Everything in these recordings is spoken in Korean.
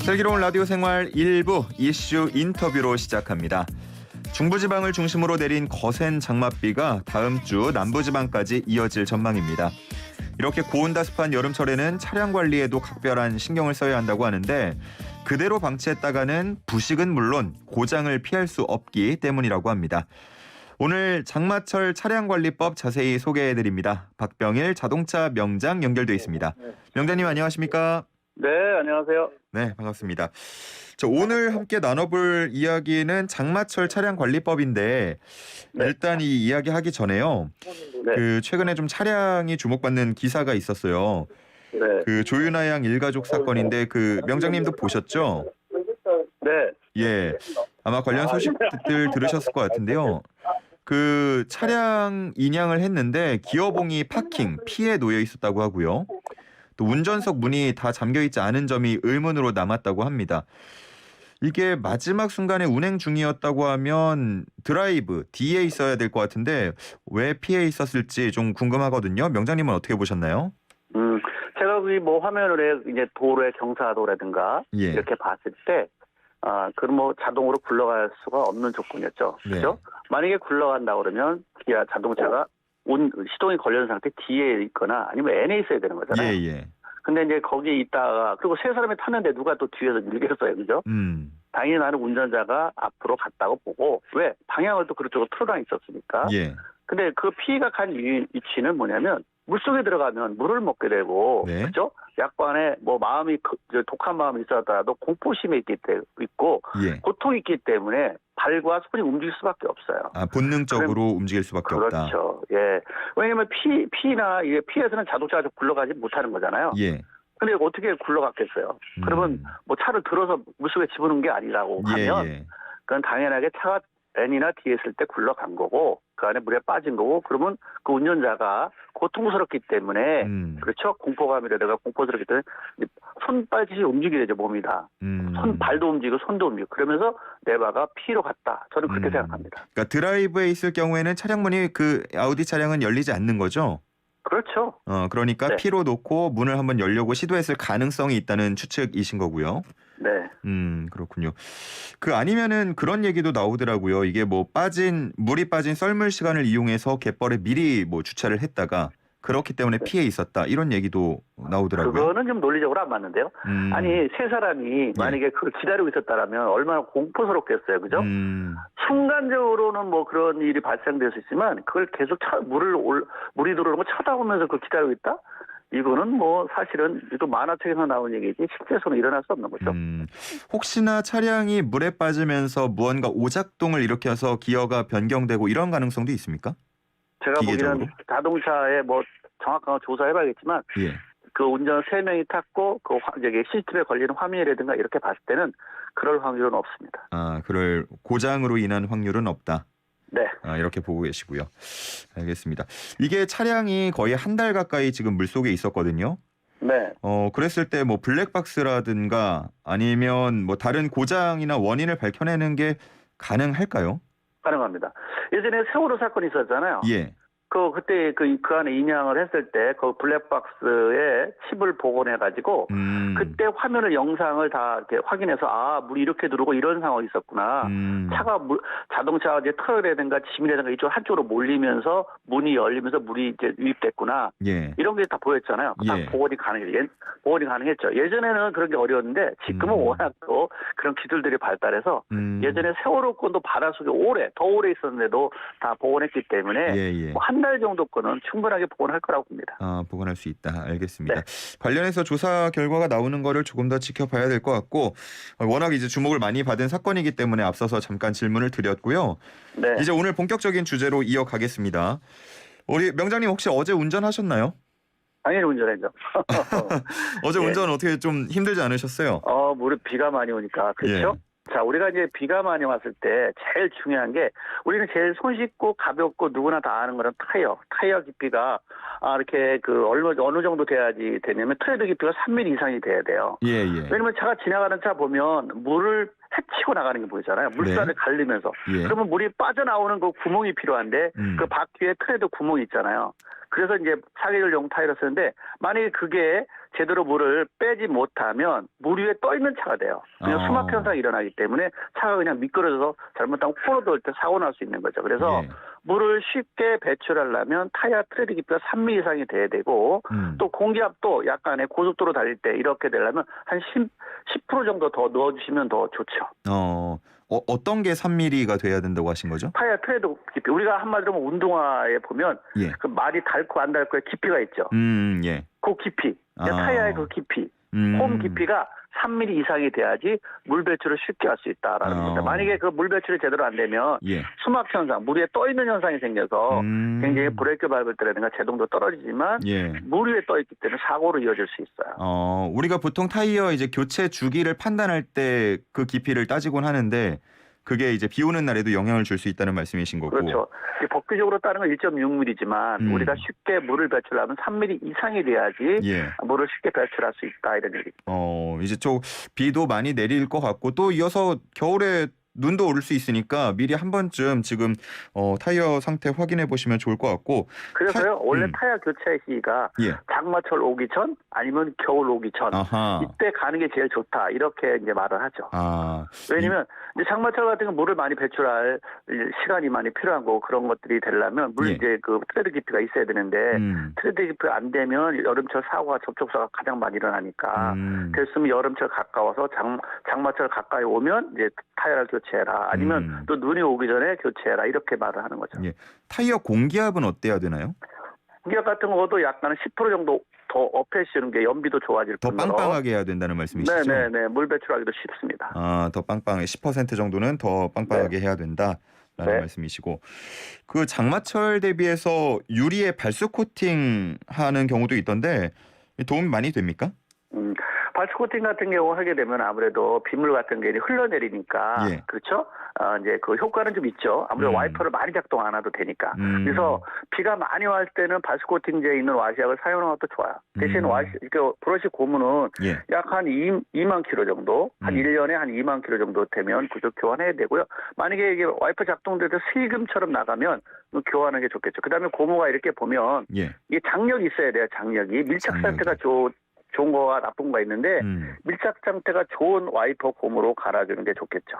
슬기로운 라디오 생활 1부 이슈 인터뷰로 시작합니다. 중부지방을 중심으로 내린 거센 장맛비가 다음 주 남부지방까지 이어질 전망입니다. 이렇게 고온다습한 여름철에는 차량 관리에도 각별한 신경을 써야 한다고 하는데 그대로 방치했다가는 부식은 물론 고장을 피할 수 없기 때문이라고 합니다. 오늘 장마철 차량관리법 자세히 소개해드립니다. 박병일 자동차 명장 연결돼 있습니다. 명장님 안녕하십니까? 네, 안녕하세요. 네, 반갑습니다. 오늘 함께 나눠볼 이야기는 장마철 차량관리법인데 네. 일단 이 이야기 하기 전에요. 네. 최근에 좀 차량이 주목받는 기사가 있었어요. 네. 조윤아 양 일가족 사건인데 명장님도 보셨죠? 네. 예, 아마 관련 소식들 들으셨을 것 같은데요. 차량 인양을 했는데 기어봉이 파킹 피해 놓여 있었다고 하고요. 또 운전석 문이 다 잠겨있지 않은 점이 의문으로 남았다고 합니다. 이게 마지막 순간에 운행 중이었다고 하면 드라이브 D에 있어야 될 것 같은데 왜 피해 있었을지 좀 궁금하거든요. 명장님은 어떻게 보셨나요? 제가 화면을 이제 도로의 경사도라든가 예. 이렇게 봤을 때, 그럼 자동으로 굴러갈 수가 없는 조건이었죠. 네. 그렇죠? 만약에 굴러간다 그러면 기아 자동차가 시동이 걸려있는 상태 D에 있거나 아니면 N에 있어야 되는 거잖아요. 예. 근데 이제 거기에 있다가 그리고 세 사람이 탔는데 누가 또 뒤에서 밀겠어요, 그죠? 당연히 나는 운전자가 앞으로 갔다고 보고 왜 방향을 또 그쪽으로 틀어놔 있었으니까. 예. 근데 그 피해가 간 위치는 뭐냐면 물속에 들어가면 물을 먹게 되고, 네. 그렇죠? 약간의 마음이 독한 마음이 있었더라도 공포심이 있고 예. 고통이 있기 때문에 발과 손이 움직일 수밖에 없어요. 본능적으로 움직일 수밖에 없다. 그렇죠. 예. 왜냐면 피에서는 자동차가 좀 굴러가지 못하는 거잖아요. 예. 근데 어떻게 굴러갔겠어요? 그러면 차를 들어서 물속에 집어넣은 게 아니라고 하면 예. 그건 당연하게 차가 N이나 D에 있을 때 굴러간 거고 그 안에 물에 빠진 거고 그러면 그 운전자가 고통스럽기 때문에 그렇죠? 공포감이라든가 공포스럽기 때문에 손발짓이 움직이게 되죠, 몸이 다. 발도 움직이고 손도 움직이고 그러면서 레바가 피로 갔다. 저는 그렇게 생각합니다. 그러니까 드라이브에 있을 경우에는 차량문이 아우디 차량은 열리지 않는 거죠? 그렇죠. 그러니까 네. 피로 놓고 문을 한번 열려고 시도했을 가능성이 있다는 추측이신 거고요. 네. 그렇군요. 아니면은 그런 얘기도 나오더라고요. 이게 물이 빠진 썰물 시간을 이용해서 갯벌에 미리 주차를 했다가 그렇기 때문에 피해 있었다. 이런 얘기도 나오더라고요. 그거는 좀 논리적으로 안 맞는데요. 아니, 세 사람이 만약에 그걸 기다리고 있었다라면 얼마나 공포스럽겠어요. 그죠? 순간적으로는 그런 일이 발생될 수 있지만 그걸 계속 물이 들어오는 거 쳐다보면서 그걸 기다리고 있다? 이거는 사실은 또 만화책에서 나온 얘기지 실제로는 일어날 수 없는 거죠. 혹시나 차량이 물에 빠지면서 무언가 오작동을 일으켜서 기어가 변경되고 이런 가능성도 있습니까? 제가 기계적으로? 보기에는 자동차에 정확한 거 조사해봐야겠지만 예. 그 운전 3명이 탔고 CCTV에 걸리는 화면이라든가 이렇게 봤을 때는 그럴 확률은 없습니다. 그럴 고장으로 인한 확률은 없다. 네. 이렇게 보고 계시고요. 알겠습니다. 이게 차량이 거의 한 달 가까이 지금 물속에 있었거든요. 네. 그랬을 때 블랙박스라든가 아니면 다른 고장이나 원인을 밝혀내는 게 가능할까요? 가능합니다. 예전에 세월호 사건이 있었잖아요. 예. 그때 그 안에 인양을 했을 때 그 블랙박스에 칩을 복원해가지고 그때 영상을 다 이렇게 확인해서 물이 이렇게 들어오고 이런 상황이 있었구나. 자동차 트럭이라든가 짐이라든가 이쪽 한쪽으로 몰리면서 문이 열리면서 물이 이제 유입됐구나. 예. 이런 게 다 보였잖아요. 다 예. 복원이 가능했죠. 예전에는 그런 게 어려웠는데 지금은 워낙 또 그런 기술들이 발달해서 예전에 세월호 건도 바닷속에 더 오래 있었는데도 다 복원했기 때문에 예. 한 달 정도 거는 충분하게 복원할 거라고 봅니다. 복원할 수 있다. 알겠습니다. 네. 관련해서 조사 결과가 나오는 거를 조금 더 지켜봐야 될 것 같고 워낙 이제 주목을 많이 받은 사건이기 때문에 앞서서 잠깐 질문을 드렸고요. 네. 이제 오늘 본격적인 주제로 이어가겠습니다. 우리 명장님 혹시 어제 운전하셨나요? 당연히 운전했죠. 어제 예. 운전 어떻게 좀 힘들지 않으셨어요? 비가 많이 오니까 그렇죠. 예. 자, 우리가 이제 비가 많이 왔을 때 제일 중요한 게 우리는 제일 손쉽고 가볍고 누구나 다 아는 거는 타이어 깊이가 이렇게 어느 정도 되냐면 트레드 깊이가 3mm 이상이 돼야 돼요. 예. 왜냐면 차가 지나가는 차 보면 물을 헤치고 나가는 게 보이잖아요. 물살을 갈리면서. 예. 그러면 물이 빠져나오는 그 구멍이 필요한데 그 바퀴에 트레드 구멍이 있잖아요. 그래서 이제 사계절용 타이어를 쓰는데 만약에 그게 제대로 물을 빼지 못하면 물 위에 떠 있는 차가 돼요. 그냥 수막 현상이 일어나기 때문에 차가 그냥 미끄러져서 잘못하면 코로 돌 때 사고 날 수 있는 거죠. 그래서 예. 물을 쉽게 배출하려면 타이어 트레드 깊이가 3mm 이상이 돼야 되고 또 공기압도 약간의 고속도로 달릴 때 이렇게 되려면 한 10% 정도 더 넣어주시면 더 좋죠. 어떤 게 3mm가 돼야 된다고 하신 거죠? 타이어 트레드 깊이. 우리가 한마디로 하면 운동화에 보면 예. 그 말이 닳고 안 닳고의 깊이가 있죠. 예. 그 깊이. 타이어의 그 깊이. 홈 깊이가 3mm 이상이 돼야지 물 배출을 쉽게 할 수 있다라는 겁니다. 만약에 그 물 배출이 제대로 안 되면 예. 수막 현상, 물 위에 떠 있는 현상이 생겨서 굉장히 브레이크 밟을 때라든가 제동도 떨어지지만 예. 물 위에 떠 있기 때문에 사고로 이어질 수 있어요. 우리가 보통 타이어 이제 교체 주기를 판단할 때 그 깊이를 따지곤 하는데 그게 이제 비 오는 날에도 영향을 줄 수 있다는 말씀이신 거고. 그렇죠. 법규적으로 따른 건 1.6mm지만 우리가 쉽게 물을 배출하면 3mm 이상이 돼야지 예. 물을 쉽게 배출할 수 있다 이런 얘기죠. 이제 비도 많이 내릴 것 같고 또 이어서 겨울에 눈도 오를 수 있으니까 미리 한 번쯤 지금 타이어 상태 확인해 보시면 좋을 것 같고. 그래서요 원래 타이어 교체 시기가 예. 장마철 오기 전 아니면 겨울 오기 전 이때 가는 게 제일 좋다 이렇게 이제 말을 하죠. 왜냐면 이제 장마철 같은 건 물을 많이 배출할 시간이 많이 필요한 거고 그런 것들이 되려면 물 예. 이제 그 트레드 깊이가 있어야 되는데 트레드 깊이가 안 되면 여름철 사고가 접촉사가 가장 많이 일어나니까 됐으면 여름철 가까워서 장마철 가까이 오면 이제 타이어를 교체해라 아니면 또 눈이 오기 전에 교체해라 이렇게 말을 하는 거죠. 예. 타이어 공기압은 어때야 되나요? 공기압 같은 것도 약간 10% 정도 더 업해주는 게 연비도 좋아질 더 뿐더러 빵빵하게 해야 된다는 말씀이시죠? 네네네. 물 배출하기도 쉽습니다. 더 빵빵해 10% 정도는 더 빵빵하게 해야 된다라는 말씀이시고 그 장마철 대비해서 유리에 발수 코팅하는 경우도 있던데 도움이 많이 됩니까? 발수 코팅 같은 경우 하게 되면 아무래도 빗물 같은 게 흘러내리니까 예. 그렇죠? 이제 그 효과는 좀 있죠. 아무래도 와이퍼를 많이 작동 안 해도 되니까. 그래서 비가 많이 올 때는 발수 코팅제에 있는 와시약을 사용하는 것도 좋아요. 대신 브러쉬 고무는 예. 약 한 2만 킬로 정도, 한 1년에 한 2만 킬로 정도 되면 그저 교환해야 되고요. 만약에 이게 와이퍼 작동될 때 슬금처럼 나가면 교환하는 게 좋겠죠. 그다음에 고무가 이렇게 보면 예. 이게 장력이 있어야 돼요. 장력이 밀착 상태가 좋은 거와 나쁜 거가 있는데 밀착 상태가 좋은 와이퍼 고무로 갈아주는 게 좋겠죠.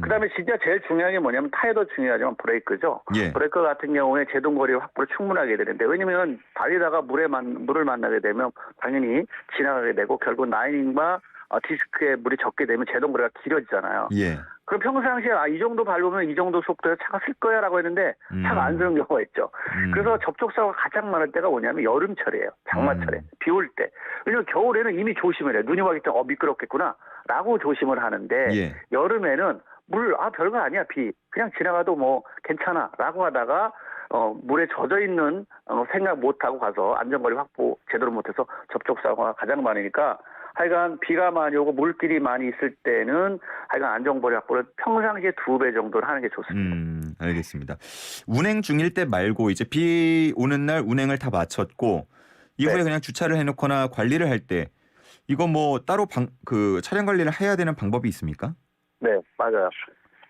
그다음에 진짜 제일 중요한 게 뭐냐면 타이어도 중요하지만 브레이크죠. 예. 브레이크 같은 경우에 제동거리 확보를 충분하게 되는데 왜냐면 달리다가 물을 만나게 되면 당연히 지나가게 되고 결국 라이닝과 디스크에 물이 적게 되면 제동거리가 길어지잖아요. 예. 그럼 평상시에 이 정도 밟으면 이 정도 속도에 차가 쓸 거야라고 했는데 차가 안 쓰는 경우가 있죠. 그래서 접촉사고가 가장 많을 때가 뭐냐면 여름철이에요. 장마철에 비 올 때. 왜냐면 겨울에는 이미 조심을 해요. 눈이 와기 때문에 미끄럽겠구나 라고 조심을 하는데 예. 여름에는 별거 아니야 비 그냥 지나가도 뭐 괜찮아 라고 하다가 물에 젖어 있는 생각 못하고 가서 안전거리 확보 제대로 못해서 접촉사고가 가장 많으니까 하여간 비가 많이 오고 물길이 많이 있을 때는 하여간 안전거리 확보를 평상시에 2배 정도를 하는 게 좋습니다. 알겠습니다. 운행 중일 때 말고 이제 비 오는 날 운행을 다 마쳤고 이후에 그냥 주차를 해놓거나 관리를 할 때 이거 뭐 따로 그 차량 관리를 해야 되는 방법이 있습니까? 네, 맞아요.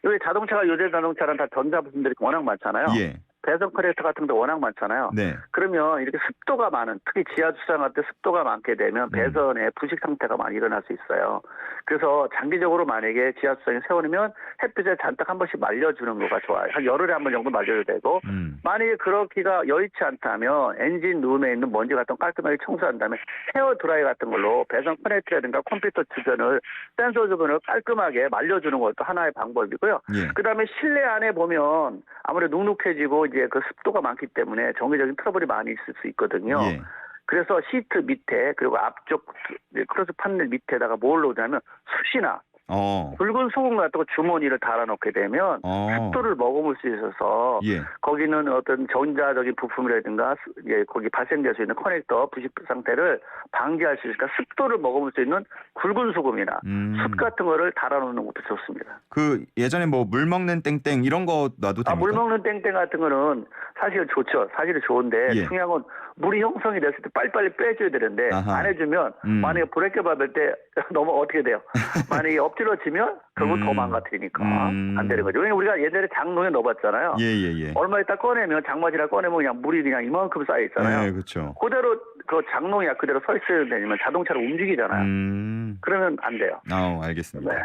요새 자동차는 다 전자 부품들이 워낙 많잖아요. 예. 배선 커넥터 같은 데 워낙 많잖아요. 네. 그러면 이렇게 습도가 많은 특히 지하 주차장할 때 습도가 많게 되면 배선에 부식 상태가 많이 일어날 수 있어요. 그래서 장기적으로 만약에 지하 주차장에 세워놓으면 햇빛에 잔뜩 한 번씩 말려주는 거가 좋아요. 한 열흘에 한 번 정도 말려도 되고 만약에 그렇기가 여의치 않다면 엔진 룸에 있는 먼지 같은 거 깔끔하게 청소한 다음에 헤어 드라이 같은 걸로 배선 커넥터라든가 컴퓨터 주변을 센서 주변을 깔끔하게 말려주는 것도 하나의 방법이고요. 예. 그다음에 실내 안에 보면 아무래도 눅눅해지고 이제 그 습도가 많기 때문에 정기적인 트러블이 많이 있을 수 있거든요. 예. 그래서 시트 밑에 그리고 앞쪽 크로스 판넬 밑에다가 뭘 놓냐면 숯이나 붉은 소금 같은 거 주머니를 달아놓게 되면 습도를 머금을 수 있어서 예. 거기는 어떤 전자적인 부품이라든가 거기 발생될 수 있는 커넥터 부식 상태를 방지할 수 있으니까 습도를 머금을 수 있는 굵은 소금이나 숯 같은 거를 달아놓는 것도 좋습니다. 그 예전에 뭐 물 먹는 땡땡 이런 거 놔도 됩니까? 물 먹는 땡땡 같은 거는 사실 좋죠. 사실은 좋은데 예. 중요한 건 물이 형성이 됐을 때 빨리빨리 빼줘야 되는데 아하. 안 해주면 만약에 브레이크 밟을 때 너무 어떻게 돼요? 만약에 엎드려지면 결국 더 망가뜨리니까 안 되는 거죠. 왜냐면 우리가 예전에 장롱에 넣어봤잖아요. 예. 얼마 있다 꺼내면 장마지나 꺼내면 그냥 물이 그냥 이만큼 쌓여 있잖아요. 네, 그렇죠. 그대로 그 장롱이야 그대로 서 있어야 되면 자동차로 움직이잖아요. 그러면 안 돼요. 알겠습니다. 네.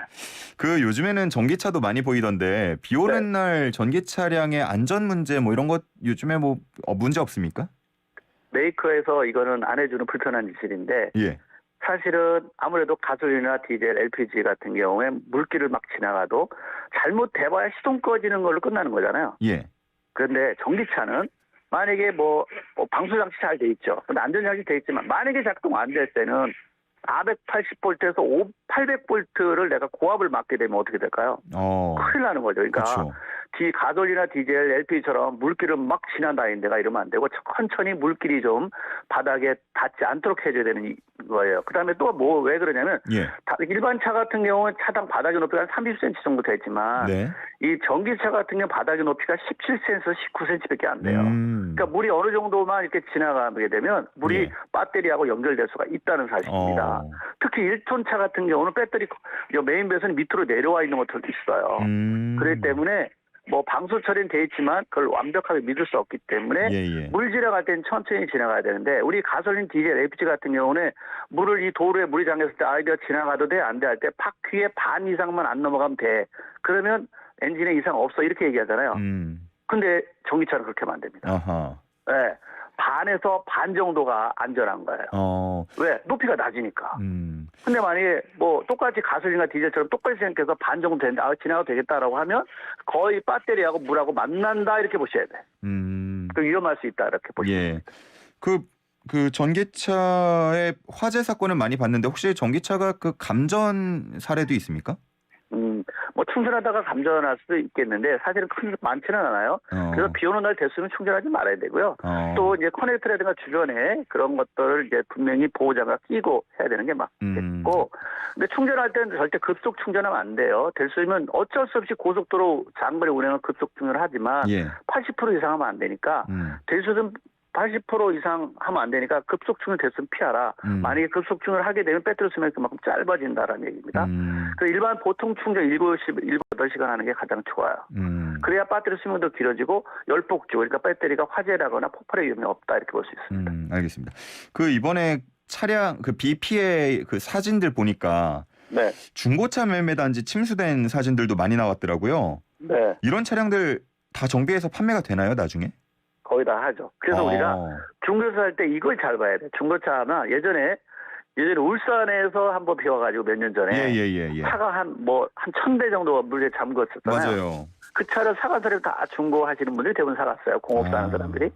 그 요즘에는 전기차도 많이 보이던데 비 오는 날 전기 차량의 안전 문제 뭐 이런 것 요즘에 뭐 문제 없습니까? 메이커에서 이거는 안 해주는 불편한 기술인데 예. 사실은 아무래도 가솔린이나 디젤, LPG 같은 경우에 물길을 막 지나가도 잘못돼봐야 시동 꺼지는 걸로 끝나는 거잖아요. 예. 그런데 전기차는 만약에 뭐 방수장치 잘 돼 있죠. 근데 안전장치 돼 있지만 만약에 작동 안 될 때는 480볼트에서 800볼트를 내가 고압을 맞게 되면 어떻게 될까요? 큰일 나는 거죠. 그러니까 그쵸. 가솔이나 디젤, LPG처럼 물길을 막 지나다니는 데가 이러면 안 되고 천천히 물길이 좀 바닥에 닿지 않도록 해줘야 되는 거예요. 그다음에 또 뭐 왜 그러냐면 예. 일반 차 같은 경우는 차당 바닥의 높이가 한 30cm 정도 되지만 네. 이 전기차 같은 경우 바닥의 높이가 17cm에서 19cm밖에 안 돼요. 그러니까 물이 어느 정도만 이렇게 지나가게 되면 물이 예. 배터리하고 연결될 수가 있다는 사실입니다. 특히 1톤 차 같은 경우는 배터리 메인 배선이 밑으로 내려와 있는 것들도 있어요. 그렇기 때문에 뭐 방수 처리는 돼 있지만 그걸 완벽하게 믿을 수 없기 때문에 예. 물 지나갈 때는 천천히 지나가야 되는데 우리 가솔린, 디젤, LPG 같은 경우는 물을 이 도로에 물이 잠겼을 때 아이디어 지나가도 돼 안 돼 할 때 바퀴의 반 이상만 안 넘어가면 돼. 그러면 엔진에 이상 없어 이렇게 얘기하잖아요. 근데 전기차는 그렇게 하면 안 됩니다. 아하. 네. 반에서 반 정도가 안전한 거예요. 왜? 높이가 낮으니까. 근데 만약에 뭐 똑같이 가솔린이나 디젤처럼 똑같이 생각해서 반 정도 되는데 지나가도 되겠다라고 하면 거의 배터리하고 물하고 만난다 이렇게 보셔야 돼. 그 위험할 수 있다 이렇게 보시면 됩니다. 그 전기차의 화재 사건을 많이 봤는데 혹시 전기차가 그 감전 사례도 있습니까? 뭐 충전하다가 감전할 수도 있겠는데 사실은 많지는 않아요. 그래서 비 오는 날 됐으면 충전하지 말아야 되고요. 또 이제 커넥터라든가 주변에 그런 것들을 이제 분명히 보호장갑 끼고 해야 되는 게 맞겠고. 근데 충전할 때는 절대 급속 충전하면 안 돼요. 될 수 있으면 어쩔 수 없이 고속도로 장거리 운행은 급속 충전을 하지만 80% 이상 하면 안 되니까 될 수 있으면 80% 이상 하면 안 되니까 급속 충전 됐으면 피하라. 만약에 급속 충전을 하게 되면 배터리 수명이 그만큼 짧아진다라는 얘기입니다. 그래서 일반 보통 충전 8시간 하는 게 가장 좋아요. 그래야 배터리 수명도 길어지고 열폭주, 그러니까 배터리가 화재라거나 폭발의 위험이 없다 이렇게 볼 수 있습니다. 알겠습니다. 그 이번에 차량 그 비 피해 그 사진들 보니까 중고차 매매 단지 침수된 사진들도 많이 나왔더라고요. 네. 이런 차량들 다 정비해서 판매가 되나요, 나중에? 거의 다 하죠. 그래서 우리가 중고차 할 때 이걸 잘 봐야 돼. 중고차 하면 예전에 울산에서 한번 비 와가지고 몇 년 전에 차가 한 1,000대 정도 물에 잠겼었잖아요. 맞아요. 그 차를 사가서를 다 중고하시는 분들이 대부분 사갔어요. 공업 사는 사람들이.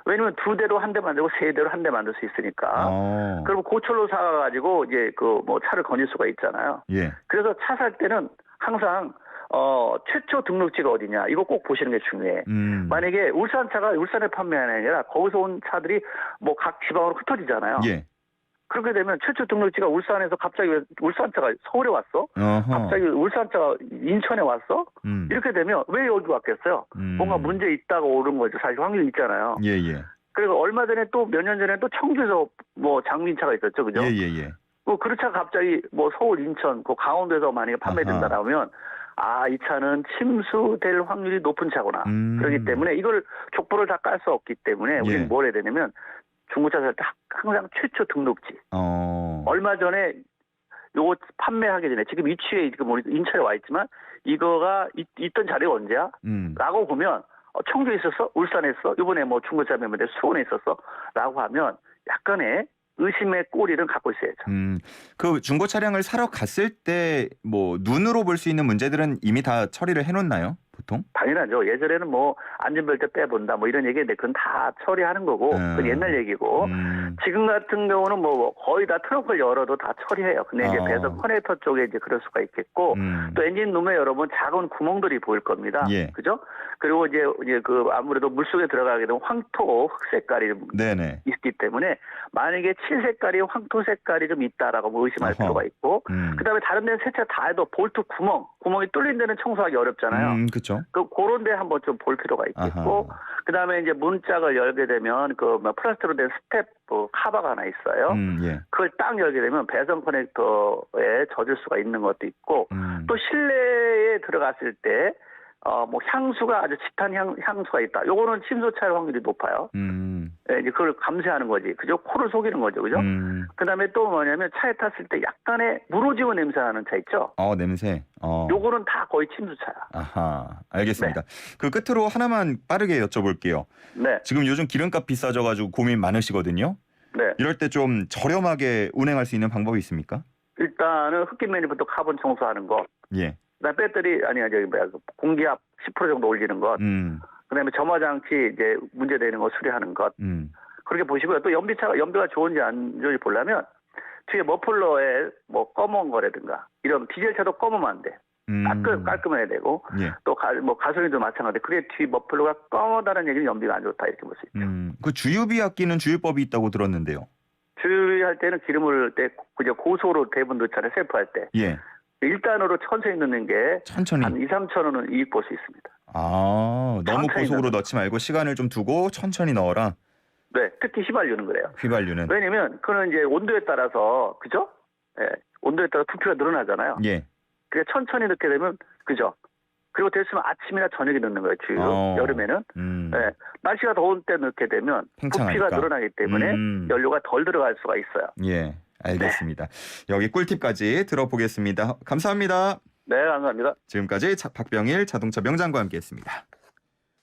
왜냐면 2대로 한 대 만들고 3대로 한 대 만들 수 있으니까. 그러면 고철로 사가지고 이제 차를 거닐 수가 있잖아요. 그래서 차 살 때는 항상 최초 등록지가 어디냐 이거 꼭 보시는 게 중요해. 만약에 울산차가 울산에 판매하는 게 아니라 거기서 온 차들이 각 지방으로 흩어지잖아요. 그렇게 되면 최초 등록지가 울산에서 갑자기 왜 울산차가 서울에 왔어? 갑자기 울산차가 인천에 왔어? 이렇게 되면 왜 여기 왔겠어요? 뭔가 문제 있다고 오른 거죠. 사실 확률이 있잖아요. 그리고 얼마 전에 또 몇 년 전에 또 청주에서 장민차가 있었죠. 그죠? 그 차가 갑자기 서울, 인천, 강원도에서 만약에 판매된다라면 이 차는 침수될 확률이 높은 차구나. 그렇기 때문에 이걸 족보를 다 깔 수 없기 때문에 우리는 뭘 해야 되냐면 중고차 살 때 항상 최초 등록지. 얼마 전에 요거 판매하기 전에 지금 위치에 지금 우리 인천에 와 있지만 이거가 있던 자리가 언제야? 라고 보면 청주에 있었어? 울산에 있어? 이번에 중고차 매매대 수원에 있었어? 라고 하면 약간의 의심의 꼬리를 갖고 있어야죠. 그 중고 차량을 사러 갔을 때 눈으로 볼 수 있는 문제들은 이미 다 처리를 해놓나요? 보통? 당연하죠. 예전에는 안전벨트 빼본다 이런 얘기인데 그건 다 처리하는 거고 그건 옛날 얘기고 지금 같은 경우는 거의 다 트렁크를 열어도 다 처리해요. 근데 이제 배선 커넥터 쪽에 이제 그럴 수가 있겠고 또 엔진 룸에 여러분 작은 구멍들이 보일 겁니다. 그죠? 그리고 이제 아무래도 물속에 들어가게 되면 황토 흑 색깔이 있기 때문에 만약에 칠 색깔이 황토 색깔이 좀 있다라고 의심할 필요가 있고 그다음에 다른 데는 세차 다 해도 볼트 구멍이 뚫린 데는 청소하기 어렵잖아요. 그렇죠. 그렇죠. 그런 데 한번 좀 볼 필요가 있겠고, 그다음에 이제 문짝을 열게 되면 플라스틱으로 된 스텝 카바가 하나 있어요. 예. 그걸 딱 열게 되면 배선 커넥터에 젖을 수가 있는 것도 있고, 또 실내에 들어갔을 때 향수가 아주 짙은 향수가 있다. 요거는 침수 차일 확률이 높아요. 예, 이제 그걸 감시하는 거지. 그죠? 코를 속이는 거죠. 그죠? 그다음에 또 뭐냐면 차에 탔을 때 약간의 무로지고 냄새 나는 차 있죠? 냄새. 요거는 다 거의 침수차야. 아하, 알겠습니다. 그 끝으로 하나만 빠르게 여쭤볼게요. 네. 지금 요즘 기름값 비싸져가지고 고민 많으시거든요. 네. 이럴 때 좀 저렴하게 운행할 수 있는 방법이 있습니까? 일단은 흡기 매니부터 카본 청소하는 거. 예. 그다음 배터리 공기압 10% 정도 올리는 것. 그다음에 점화 장치 이제 문제되는 거 수리하는 것. 그렇게 보시고요. 또 연비가 좋은지 안 좋은지 보려면 뒤에 머플러에 검은 거라든가 이런 디젤차도 검으면 안 돼. 깔끔해야 되고 예. 또 가솔린도 마찬가지. 그게 뒤 머플러가 검다는 얘기는 연비가 안 좋다 이렇게 볼 수 있죠. 그 주유비 아끼는 주유법이 있다고 들었는데요. 주유할 때는 기름을 그저 고속으로 대부분 넣잖아요. 셀프할 때. 예. 1단으로 천천히 넣는 게 천천히. 한 2, 3천 원은 이익 볼 수 있습니다. 너무 고속으로 넣지 말고 시간을 좀 두고 천천히 넣어라. 네, 특히 휘발유는 그래요. 휘발유는. 왜냐면 그는 이제 온도에 따라서 그죠? 예, 온도에 따라 부피가 늘어나잖아요. 예. 그래 천천히 넣게 되면 그죠? 그리고 됐으면 아침이나 저녁에 넣는 거예요. 주유. 여름에는. 예, 날씨가 더운 때 넣게 되면 팽창하니까. 부피가 늘어나기 때문에 연료가 덜 들어갈 수가 있어요. 예, 알겠습니다. 네. 여기 꿀팁까지 들어보겠습니다. 감사합니다. 네, 감사합니다. 지금까지 박병일 자동차 명장과 함께했습니다.